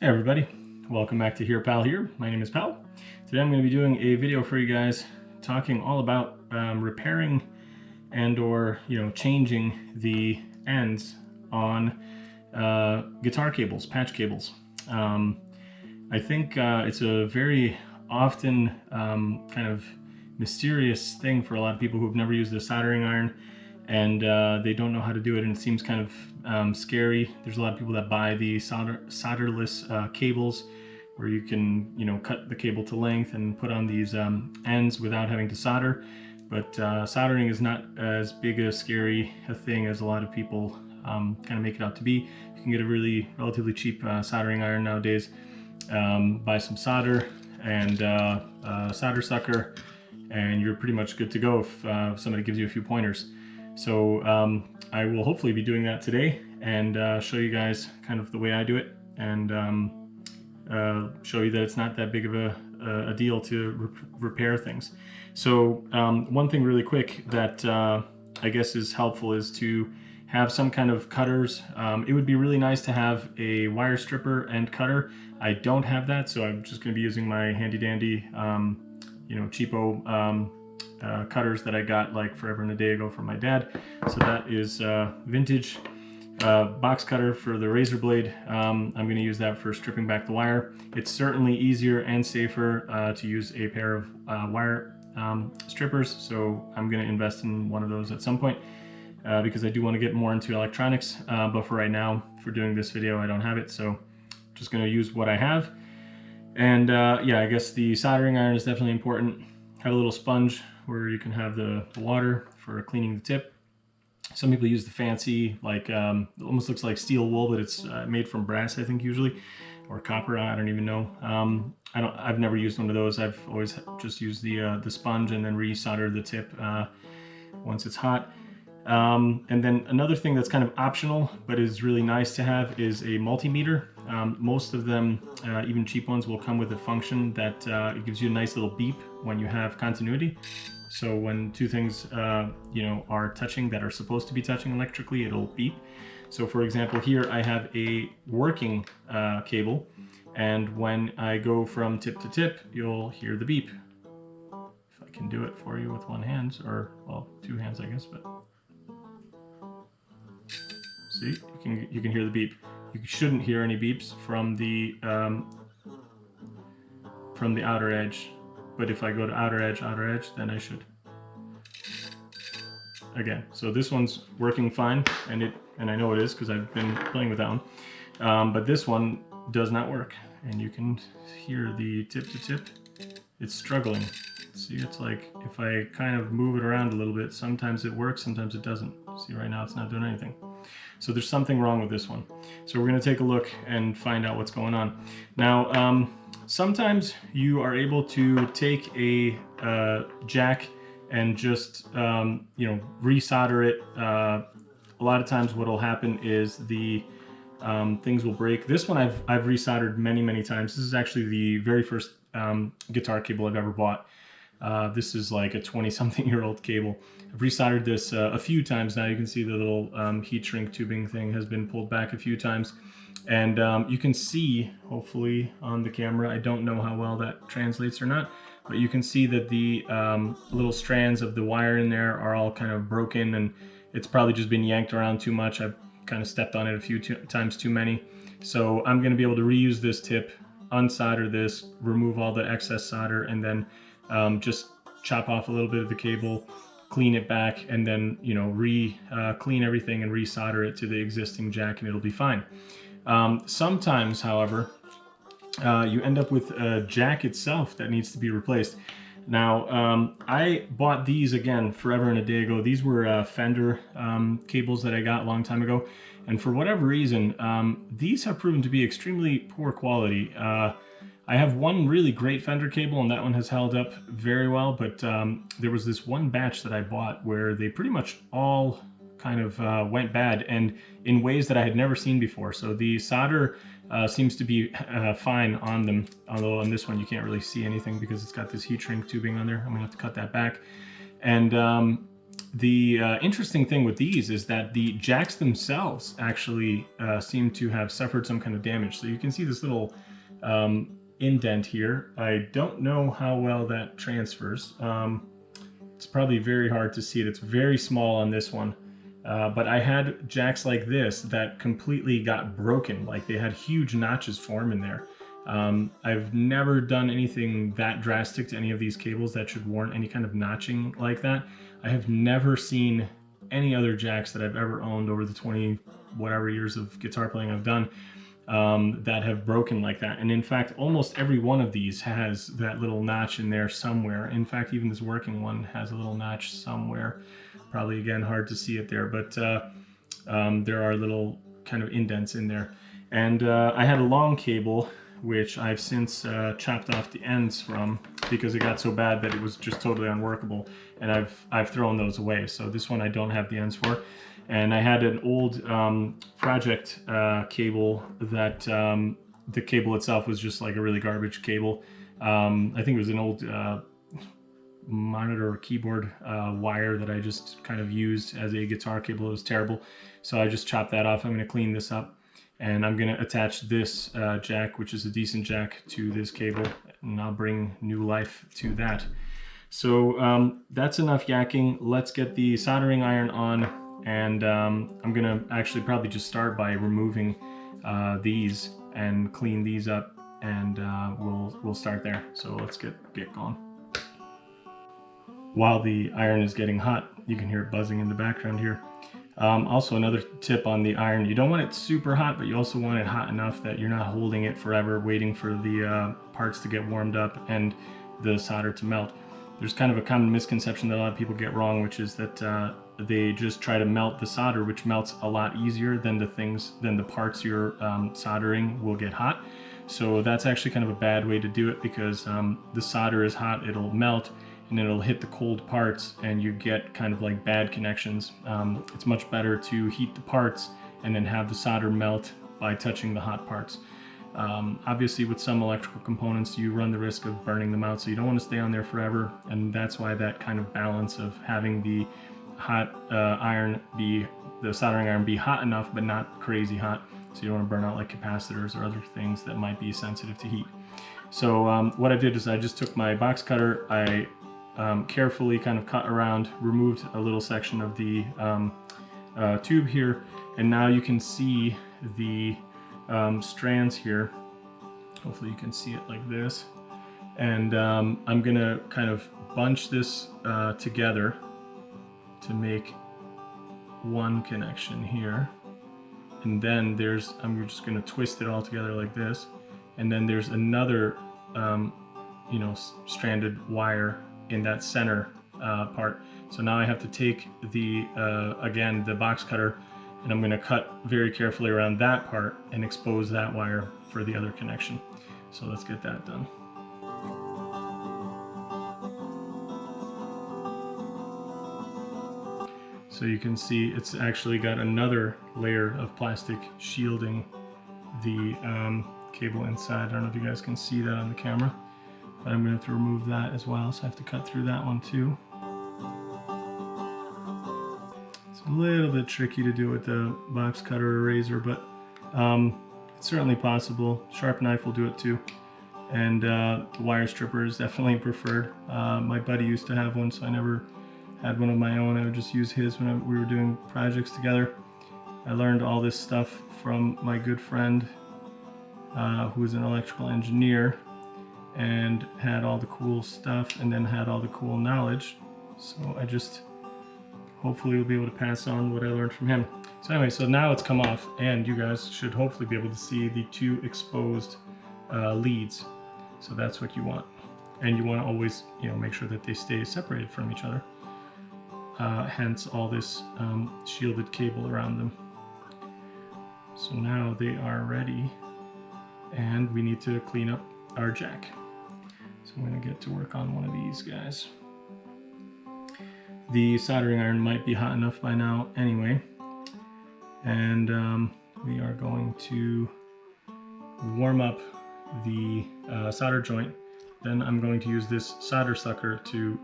Hey everybody, welcome back to Here Pal Here. My name is Pal. Today I'm going to be doing a video for you guys talking all about repairing and or changing the ends on guitar cables, patch cables. I think it's a very often kind of mysterious thing for a lot of people who've never used a soldering iron, and they don't know how to do it, and it seems kind of scary. There's a lot of people that buy the solderless cables where you can cut the cable to length and put on these ends without having to solder. But soldering is not as big a scary a thing as a lot of people kind of make it out to be. You can get a relatively cheap soldering iron nowadays. Buy some solder and a solder sucker, and you're pretty much good to go if somebody gives you a few pointers. So I will hopefully be doing that today and show you guys kind of the way I do it, and show you that it's not that big of a deal to repair things. So one thing really quick that I guess is helpful is to have some kind of cutters. It would be really nice to have a wire stripper and cutter. I don't have that, so I'm just going to be using my handy dandy cheapo cutters that I got like forever and a day ago from my dad. So that is vintage box cutter for the razor blade. I'm going to use that for stripping back the wire. It's certainly easier and safer to use a pair of wire strippers, so I'm going to invest in one of those at some point because I do want to get more into electronics, but for right now, for doing this video, I don't have it, so just going to use what I have. And yeah, I guess the soldering iron is definitely important. Have a little sponge where you can have the water for cleaning the tip. Some people use the fancy, like it almost looks like steel wool, but it's made from brass, I think, usually, or copper. I don't even know. I've never used one of those. I've always just used the sponge and then re-solder the tip once it's hot. And then another thing that's kind of optional but is really nice to have is a multimeter. Most of them, even cheap ones, will come with a function that it gives you a nice little beep when you have continuity. So when two things are touching that are supposed to be touching electrically, it'll beep. So for example, here I have a working cable, and when I go from tip to tip, you'll hear the beep. If I can do it for you with one hand, or well, two hands I guess, but see, you can hear the beep. You shouldn't hear any beeps from the outer edge, but if I go to outer edge, then I should. Again, so this one's working fine, and I know it is because I've been playing with that one. But this one does not work, and you can hear the tip to tip. It's struggling. See, it's like if I kind of move it around a little bit, sometimes it works, sometimes it doesn't. See, right now it's not doing anything. So there's something wrong with this one. So we're going to take a look and find out what's going on. Now, sometimes you are able to take a jack and just re-solder it. A lot of times what will happen is the things will break. This one I've re-soldered many times. This is actually the very first guitar cable I've ever bought. This is like a 20-something-year-old cable. I've resoldered this a few times now. You can see the little heat shrink tubing thing has been pulled back a few times. And you can see, hopefully on the camera, I don't know how well that translates or not, but you can see that the little strands of the wire in there are all kind of broken, and it's probably just been yanked around too much. I've kind of stepped on it a few times too many. So I'm going to be able to reuse this tip, unsolder this, remove all the excess solder, and then just chop off a little bit of the cable, clean it back, and then clean everything and re-solder it to the existing jack, and it'll be fine. Sometimes, however, you end up with a jack itself that needs to be replaced. Now, I bought these again forever and a day ago. These were Fender cables that I got a long time ago, and for whatever reason, these have proven to be extremely poor quality. I have one really great Fender cable, and that one has held up very well, but there was this one batch that I bought where they pretty much all kind of went bad, and in ways that I had never seen before. So the solder seems to be fine on them, although on this one you can't really see anything because it's got this heat shrink tubing on there. I'm gonna have to cut that back. And The interesting thing with these is that the jacks themselves actually seem to have suffered some kind of damage. So you can see this little indent here. I don't know how well that transfers. It's probably very hard to see it. It's very small on this one. But I had jacks like this that completely got broken. Like they had huge notches form in there. I've never done anything that drastic to any of these cables that should warrant any kind of notching like that. I have never seen any other jacks that I've ever owned over the 20 whatever years of guitar playing I've done that have broken like that. And in fact, almost every one of these has that little notch in there somewhere. In fact, even this working one has a little notch somewhere. Probably, again, hard to see it there, but there are little kind of indents in there. And I had a long cable, which I've since chopped off the ends from because it got so bad that it was just totally unworkable, and I've thrown those away. So this one I don't have the ends for. And I had an old project cable that the cable itself was just like a really garbage cable. I think it was an old monitor or keyboard wire that I just kind of used as a guitar cable. It was terrible. So I just chopped that off. I'm going to clean this up. And I'm going to attach this jack, which is a decent jack, to this cable, and I'll bring new life to that. So that's enough yakking. Let's get the soldering iron on, and I'm going to actually probably just start by removing these and clean these up, and we'll start there. So let's get going. While the iron is getting hot, you can hear it buzzing in the background here. Also, another tip on the iron, you don't want it super hot, but you also want it hot enough that you're not holding it forever waiting for the parts to get warmed up and the solder to melt. There's kind of a common misconception that a lot of people get wrong, which is that they just try to melt the solder, which melts a lot easier than the parts you're soldering will get hot. So that's actually kind of a bad way to do it, because the solder is hot, it'll melt, and it'll hit the cold parts and you get kind of like bad connections. It's much better to heat the parts and then have the solder melt by touching the hot parts. Obviously with some electrical components you run the risk of burning them out, so you don't want to stay on there forever, and that's why that kind of balance of having the hot the soldering iron be hot enough but not crazy hot, so you don't want to burn out like capacitors or other things that might be sensitive to heat. So what I did is I just took my box cutter, I carefully kind of cut around, removed a little section of the tube here, and now you can see the strands here. Hopefully you can see it like this. And I'm gonna kind of bunch this together to make one connection here. And then I'm just gonna twist it all together like this. And then there's another stranded wire in that center part. So now I have to take again the box cutter, and I'm going to cut very carefully around that part and expose that wire for the other connection. So let's get that done. So you can see it's actually got another layer of plastic shielding the cable inside. I don't know if you guys can see that on the camera, but I'm going to have to remove that as well, so I have to cut through that one too. It's a little bit tricky to do with the box cutter or razor, but it's certainly possible. Sharp knife will do it too. And the wire stripper is definitely preferred. My buddy used to have one, so I never had one of my own. I would just use his when we were doing projects together. I learned all this stuff from my good friend who was an electrical engineer and had all the cool stuff and then had all the cool knowledge. So I just hopefully will be able to pass on what I learned from him. So anyway, so now it's come off, and you guys should hopefully be able to see the two exposed leads. So that's what you want. And you want to always, make sure that they stay separated from each other. Hence all this shielded cable around them. So now they are ready, and we need to clean up our jack. So I'm going to get to work on one of these guys. The soldering iron might be hot enough by now anyway, and we are going to warm up the solder joint. Then I'm going to use this solder sucker to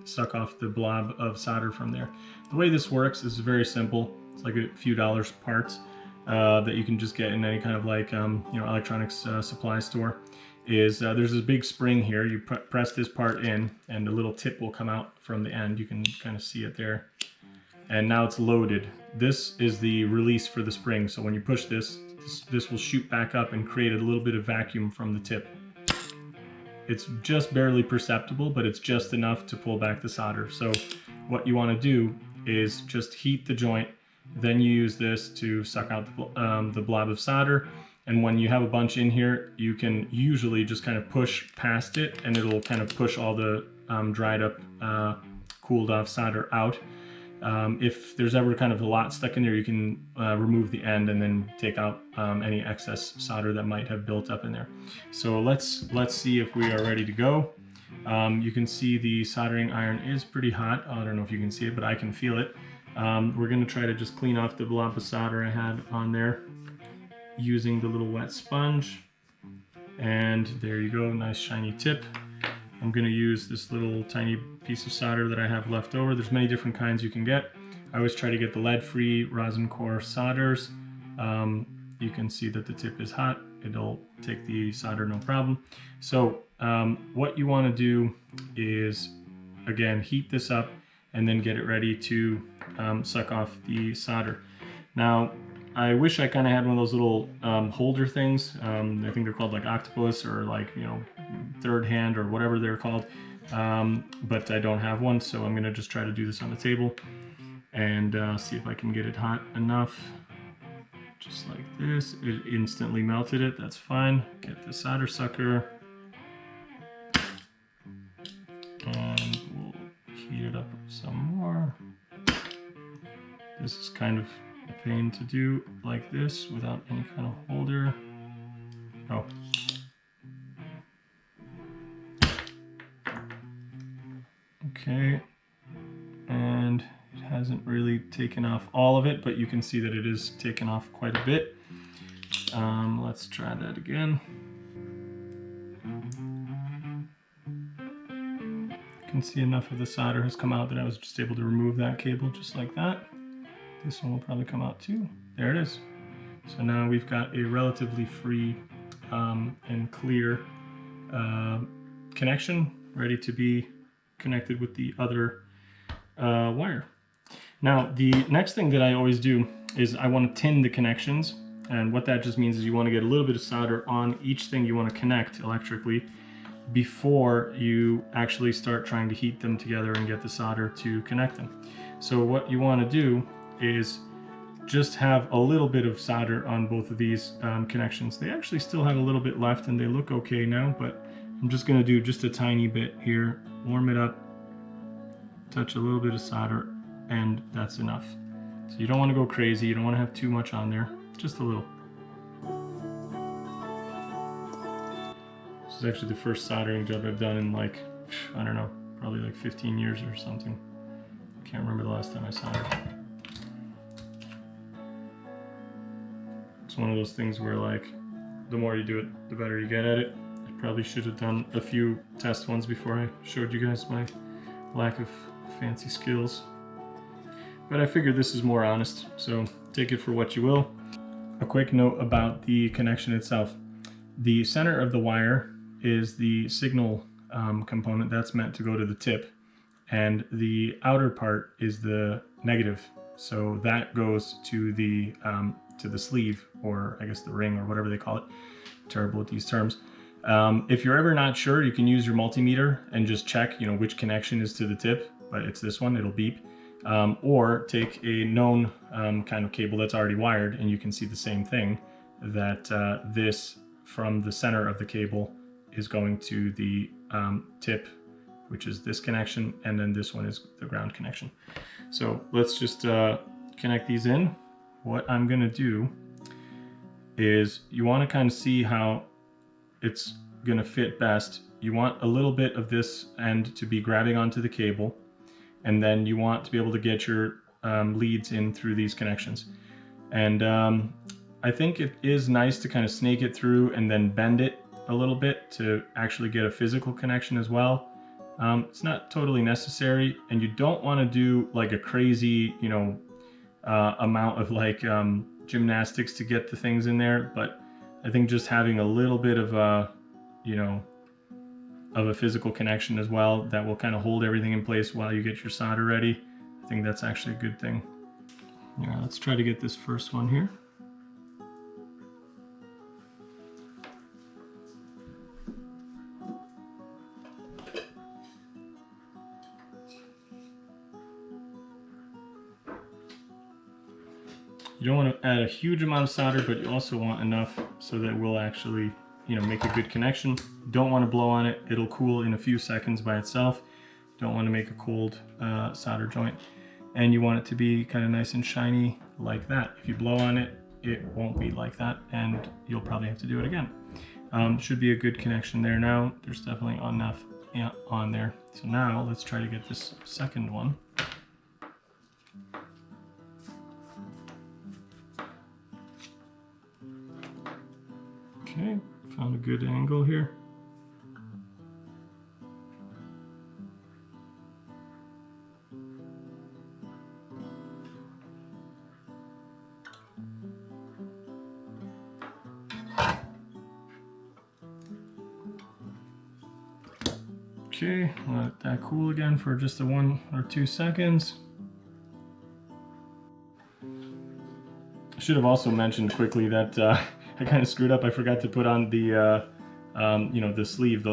suck off the blob of solder from there. The way this works is very simple. It's like a few dollars parts that you can just get in any kind of like electronics supply store. There's this big spring here. You press this part in and a little tip will come out from the end. You can kind of see it there. And now it's loaded. This is the release for the spring. So when you push this will shoot back up and create a little bit of vacuum from the tip. It's just barely perceptible, but it's just enough to pull back the solder. So what you want to do is just heat the joint. Then you use this to suck out the blob of solder. And when you have a bunch in here, you can usually just kind of push past it and it'll kind of push all the dried up, cooled off solder out. If there's ever kind of a lot stuck in there, you can remove the end and then take out any excess solder that might have built up in there. So let's see if we are ready to go. You can see the soldering iron is pretty hot. I don't know if you can see it, but I can feel it. We're going to try to just clean off the blob of solder I had on there using the little wet sponge. And there you go, nice shiny tip. I'm going to use this little tiny piece of solder that I have left over. There's many different kinds you can get. I always try to get the lead-free rosin core solders. You can see that the tip is hot. It'll take the solder no problem. So what you want to do is, again, heat this up and then get it ready to suck off the solder. Now, I wish I kind of had one of those little holder things. I think they're called like octopus or like, third hand or whatever they're called. But I don't have one, so I'm gonna just try to do this on the table and see if I can get it hot enough. Just like this. It instantly melted it, that's fine. Get the solder sucker. And we'll heat it up some more. This is kind of a pain to do like this without any kind of holder. Oh. Okay, and it hasn't really taken off all of it, but you can see that it is taken off quite a bit. Let's try that again. You can see enough of the solder has come out that I was just able to remove that cable just like that. This one will probably come out too. There it is. So now we've got a relatively free and clear connection ready to be connected with the other wire. Now the next thing that I always do is I want to tin the connections, and what that just means is you want to get a little bit of solder on each thing you want to connect electrically before you actually start trying to heat them together and get the solder to connect them. So what you want to do is just have a little bit of solder on both of these connections. They actually still have a little bit left and they look okay now, but I'm just going to do just a tiny bit here, warm it up, touch a little bit of solder, and that's enough. So you don't want to go crazy, you don't want to have too much on there, just a little. This is actually the first soldering job I've done in like, I don't know, probably like 15 years or something. Can't remember the last time I soldered. It's one of those things where like, the more you do it, the better you get at it. I probably should have done a few test ones before I showed you guys my lack of fancy skills. But I figured this is more honest, so take it for what you will. A quick note about the connection itself. The center of the wire is the signal component that's meant to go to the tip, and the outer part is the negative. So that goes to the sleeve, or I guess the ring, or whatever they call it. Terrible at these terms. If you're ever not sure, you can use your multimeter and just check, which connection is to the tip, but it's this one, it'll beep. Or take a known kind of cable that's already wired, and you can see the same thing, that this from the center of the cable is going to the tip, which is this connection, and then this one is the ground connection. So let's just connect these in. What I'm going to do is, you want to kind of see how it's going to fit best. You want a little bit of this end to be grabbing onto the cable, and then you want to be able to get your leads in through these connections. And I think it is nice to kind of snake it through and then bend it a little bit to actually get a physical connection as well. It's not totally necessary, and you don't want to do like a crazy, you know, amount of like gymnastics to get the things in there. But I think just having a little bit of a, you know, of a physical connection as well that will kind of hold everything in place while you get your solder ready, I think that's actually a good thing. Yeah, let's try to get this first one here. You don't want to add a huge amount of solder, but you also want enough so that it will actually, you know, make a good connection. Don't want to blow on it. It'll cool in a few seconds by itself. Don't want to make a cold solder joint. And you want it to be kind of nice and shiny like that. If you blow on it, it won't be like that, and you'll probably have to do it again. Should be a good connection there now. There's definitely enough on there. So now let's try to get this second one. Okay, found a good angle here. Okay, let that cool again for just a 1 or 2 seconds. I should have also mentioned quickly that I kind of screwed up. I forgot to put on the, you know, the sleeve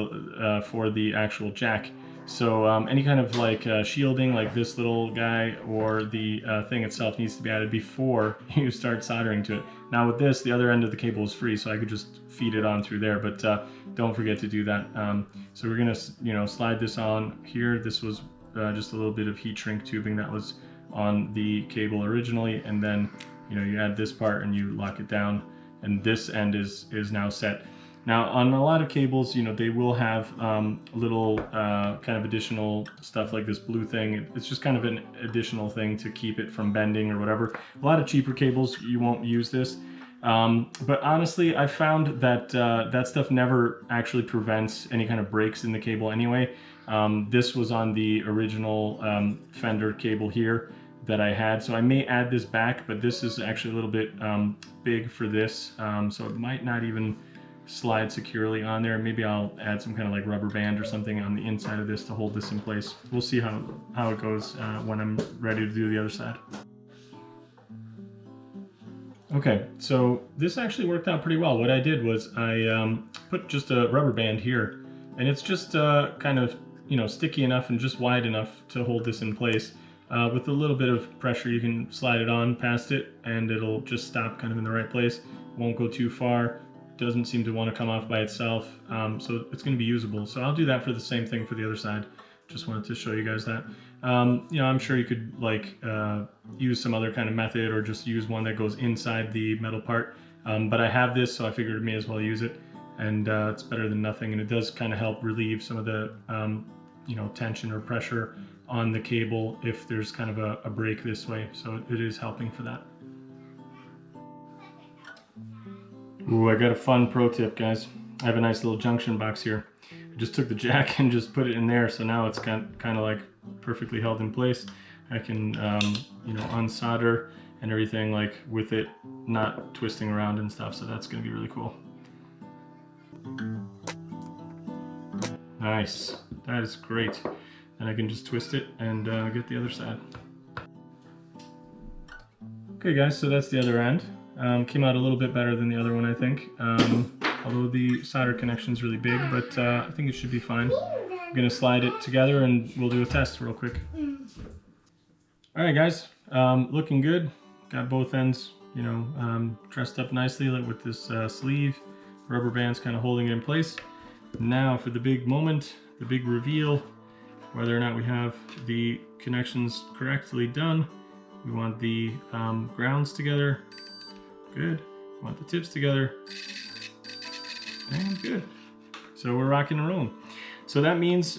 for the actual jack. So any kind of like shielding, like this little guy, or the thing itself needs to be added before you start soldering to it. Now with this, the other end of the cable is free, so I could just feed it on through there, but don't forget to do that. So we're gonna, you know, slide this on here. This was just a little bit of heat shrink tubing that was on the cable originally, and then, you know, you add this part and you lock it down, and this end is now set. Now on a lot of cables, you know, they will have little kind of additional stuff like this blue thing. It's just kind of an additional thing to keep it from bending or whatever. A lot of cheaper cables, you won't use this. But honestly, I found that that stuff never actually prevents any kind of breaks in the cable anyway. This was on the original Fender cable here that I had, so I may add this back, but this is actually a little bit big for this, so it might not even slide securely on there. Maybe I'll add some kind of like rubber band or something on the inside of this to hold this in place. We'll see how it goes when I'm ready to do the other side. Okay, so this actually worked out pretty well. What I did was I put just a rubber band here, and it's just kind of, you know, sticky enough and just wide enough to hold this in place. With a little bit of pressure, you can slide it on past it, and it'll just stop kind of in the right place. Won't go too far. Doesn't seem to want to come off by itself, so it's going to be usable. So I'll do that for the same thing for the other side. Just wanted to show you guys that. You know, I'm sure you could like use some other kind of method, or just use one that goes inside the metal part. But I have this, so I figured I may as well use it, and it's better than nothing. And it does kind of help relieve some of the you know, tension or pressure on the cable if there's kind of a break this way. So it is helping for that. Ooh, I got a fun pro tip, guys. I have a nice little junction box here. I just took the jack and just put it in there, so now it's kind of like perfectly held in place. I can, you know, unsolder and everything, like with it not twisting around and stuff, so that's going to be really cool. Nice. That is great. And I can just twist it and get the other side. Okay, guys, so that's the other end. Came out a little bit better than the other one, I think. Although the solder connection is really big, but I think it should be fine. I'm gonna slide it together and we'll do a test real quick. All right, guys, looking good. Got both ends, you know, dressed up nicely, like with this sleeve. Rubber bands kind of holding it in place. Now for the big moment, the big reveal, whether or not we have the connections correctly done. We want the grounds together. Good. We want the tips together. And good. So we're rocking and rolling. So that means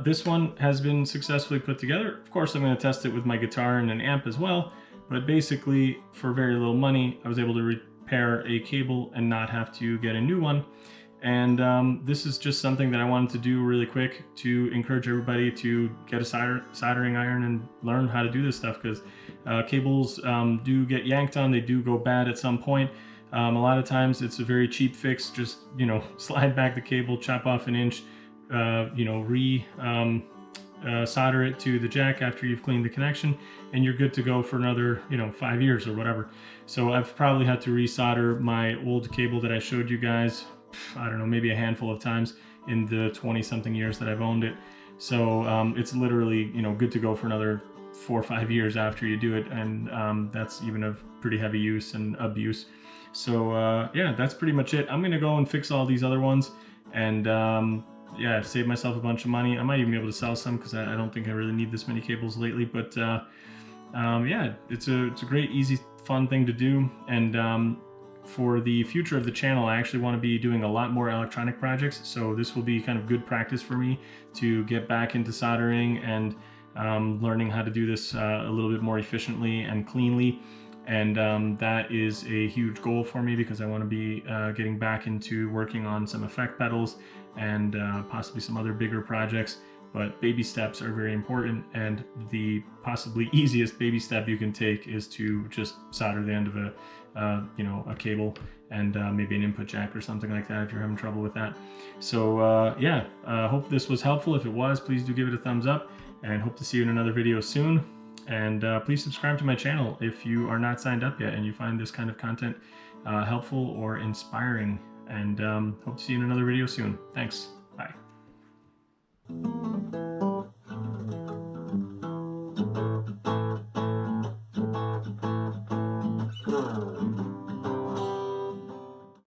this one has been successfully put together. Of course, I'm going to test it with my guitar and an amp as well. But basically, for very little money, I was able to repair a cable and not have to get a new one. And this is just something that I wanted to do really quick to encourage everybody to get a soldering iron and learn how to do this stuff, because cables do get yanked on, they do go bad at some point. A lot of times it's a very cheap fix, just, you know, slide back the cable, chop off an inch, you know, solder it to the jack after you've cleaned the connection, and you're good to go for another, you know, 5 years or whatever. So I've probably had to resolder my old cable that I showed you guys, I don't know, maybe a handful of times in the 20-something years that I've owned it. So it's literally, you know, good to go for another 4 or 5 years after you do it, and that's even of pretty heavy use and abuse. So yeah, that's pretty much it. I'm gonna go and fix all these other ones, and yeah, save myself a bunch of money. I might even be able to sell some, because I don't think I really need this many cables lately. But yeah, it's a great, easy, fun thing to do. And for the future of the channel, I actually want to be doing a lot more electronic projects. So this will be kind of good practice for me to get back into soldering and learning how to do this a little bit more efficiently and cleanly. And that is a huge goal for me, because I want to be getting back into working on some effect pedals and possibly some other bigger projects. But baby steps are very important, and the possibly easiest baby step you can take is to just solder the end of a you know, a cable and maybe an input jack or something like that if you're having trouble with that. So yeah, hope this was helpful. If it was, please do give it a thumbs up, and hope to see you in another video soon. And please subscribe to my channel if you are not signed up yet and you find this kind of content helpful or inspiring. And hope to see you in another video soon. Thanks.